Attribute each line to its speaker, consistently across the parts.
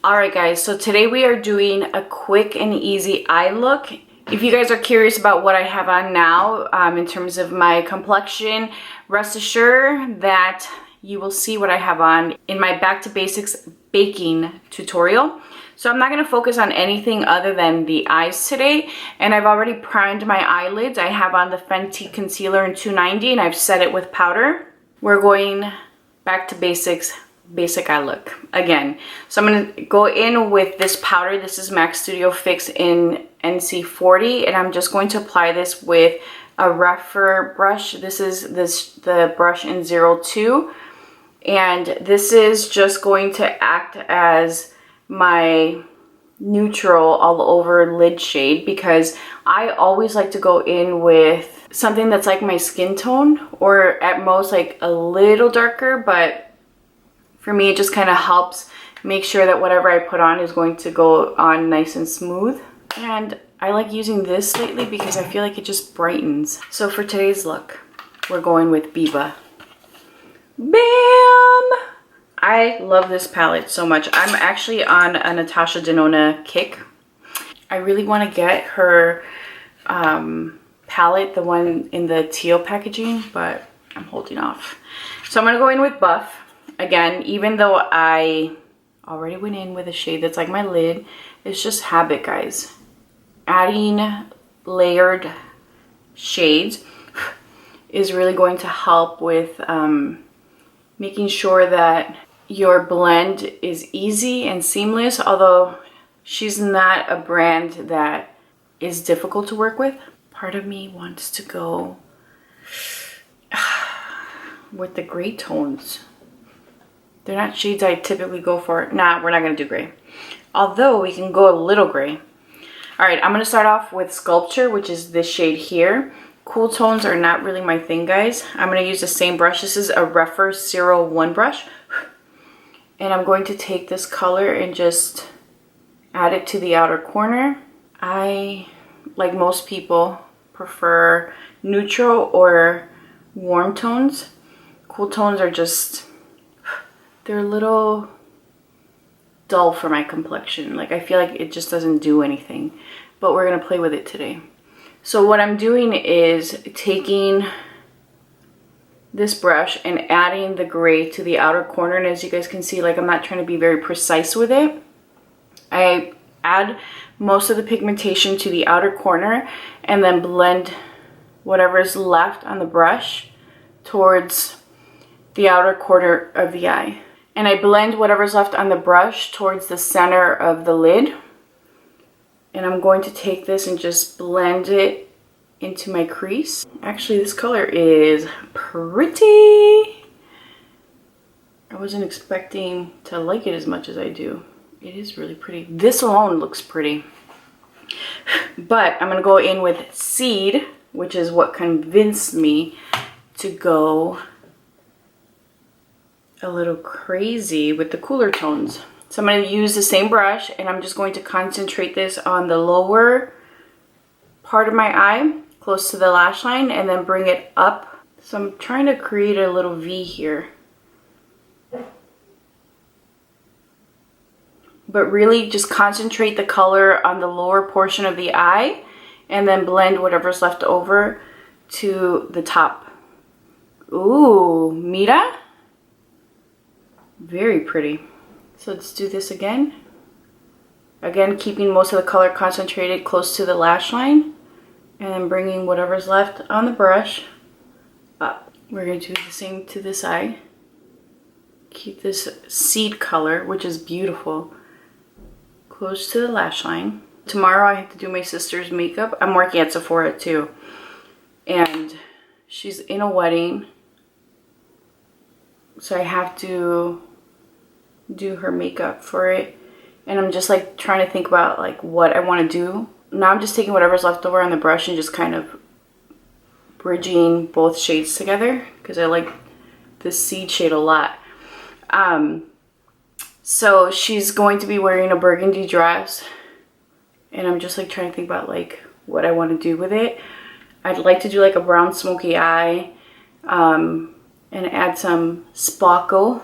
Speaker 1: Alright guys, so today we are doing a quick and easy eye look. If you guys are curious about what I have on now in terms of my complexion, rest assured that you will see what I have on in my Back to Basics baking tutorial. So I'm not going to focus on anything other than the eyes today, and I've already primed my eyelids. I have on the Fenty concealer in 290 and I've set it with powder. We're going back to basics, basic eye look again. So I'm going to go in with this powder. This is MAC Studio Fix in NC40, and I'm just going to apply this with a rougher brush. This is the brush in 02, and this is just going to act as my neutral all over lid shade, because I always like to go in with something that's like my skin tone, or at most like a little darker, but for me, it just kind of helps make sure that whatever I put on is going to go on nice and smooth. And I like using this lately because I feel like it just brightens. So for today's look, we're going with Biba. Bam! I love this palette so much. I'm actually on a Natasha Denona kick. I really want to get her palette, the one in the teal packaging, but I'm holding off. So I'm going to go in with Buff. Again, even though I already went in with a shade that's like my lid, it's just habit, guys. Adding layered shades is really going to help with making sure that your blend is easy and seamless, although she's not a brand that is difficult to work with. Part of me wants to go with the gray tones. They're not shades I typically go for. Nah, we're not going to do gray. Although we can go a little gray. Alright, I'm going to start off with Sculpture, which is this shade here. Cool tones are not really my thing, guys. I'm going to use the same brush. This is a Rephr 01 brush. And I'm going to take this color and just add it to the outer corner. I, like most people, prefer neutral or warm tones. Cool tones are just... they're a little dull for my complexion. Like, I feel like it just doesn't do anything. But we're going to play with it today. So what I'm doing is taking this brush and adding the gray to the outer corner. And as you guys can see, like, I'm not trying to be very precise with it. I add most of the pigmentation to the outer corner and then blend whatever's left on the brush towards the outer corner of the eye. And I blend whatever's left on the brush towards the center of the lid. And I'm going to take this and just blend it into my crease. Actually, this color is pretty. I wasn't expecting to like it as much as I do. It is really pretty. This alone looks pretty. But I'm going to go in with Seed, which is what convinced me to go a little crazy with the cooler tones. So I'm going to use the same brush, and I'm just going to concentrate this on the lower part of my eye, close to the lash line, and then bring it up. So I'm trying to create a little V here. But really just concentrate the color on the lower portion of the eye, and then blend whatever's left over to the top. Ooh, mira? Very pretty. So let's do this again. Again, keeping most of the color concentrated close to the lash line, and then bringing whatever's left on the brush up. We're going to do the same to this eye. Keep this Seed color, which is beautiful, close to the lash line. Tomorrow I have to do my sister's makeup. I'm working at Sephora too. And she's in a wedding, so I have to do her makeup for it. And I'm just like trying to think about like what I want to do. Now I'm just taking whatever's left over on the brush and just kind of bridging both shades together, because I like this Seed shade a lot. So she's going to be wearing a burgundy dress, and I'm just like trying to think about like what I want to do with it. I'd like to do like a brown smoky eye, and add some sparkle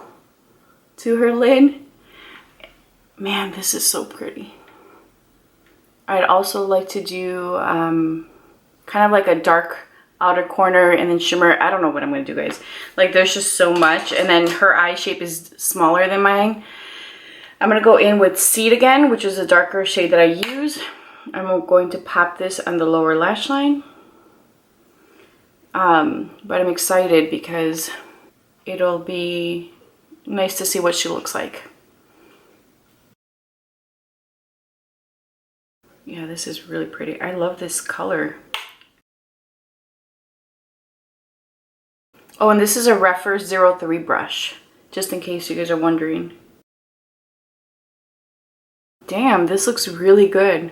Speaker 1: to her lid. Man, this is so pretty. I'd also like to do kind of like a dark outer corner and then shimmer. I don't know what I'm going to do, guys. Like, there's just so much. And then her eye shape is smaller than mine. I'm going to go in with Seed again, which is a darker shade that I use. I'm going to pop this on the lower lash line. But I'm excited because it'll be nice to see what she looks like. Yeah, this is really pretty. I love this color. Oh, and this is a Refer 03 brush, just in case you guys are wondering. Damn, this looks really good.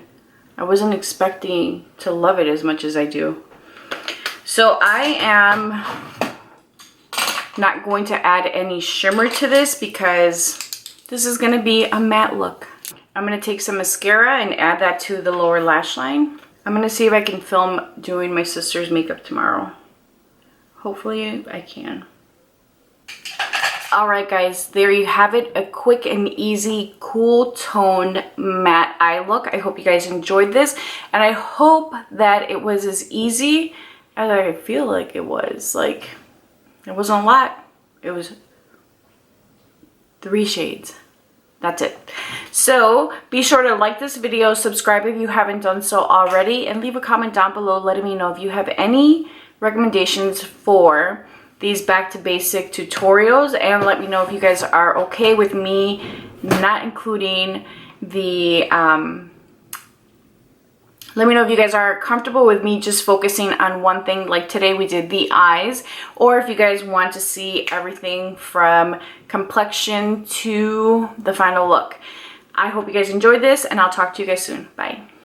Speaker 1: I wasn't expecting to love it as much as I do. So I am not going to add any shimmer to this because this is going to be a matte look. I'm going to take some mascara and add that to the lower lash line. I'm going to see if I can film doing my sister's makeup tomorrow. Hopefully I can. Alright guys, there you have it. A quick and easy, cool toned matte eye look. I hope you guys enjoyed this. And I hope that it was as easy as I feel like it was. Like, it wasn't a lot. It was 3 shades. That's it. So be sure to like this video, subscribe if you haven't done so already, and leave a comment down below letting me know if you have any recommendations for these back to basic tutorials, and let me know if you guys are okay with me not including the let me know if you guys are comfortable with me just focusing on one thing, like today we did the eyes, or if you guys want to see everything from complexion to the final look. I hope you guys enjoyed this, and I'll talk to you guys soon. Bye.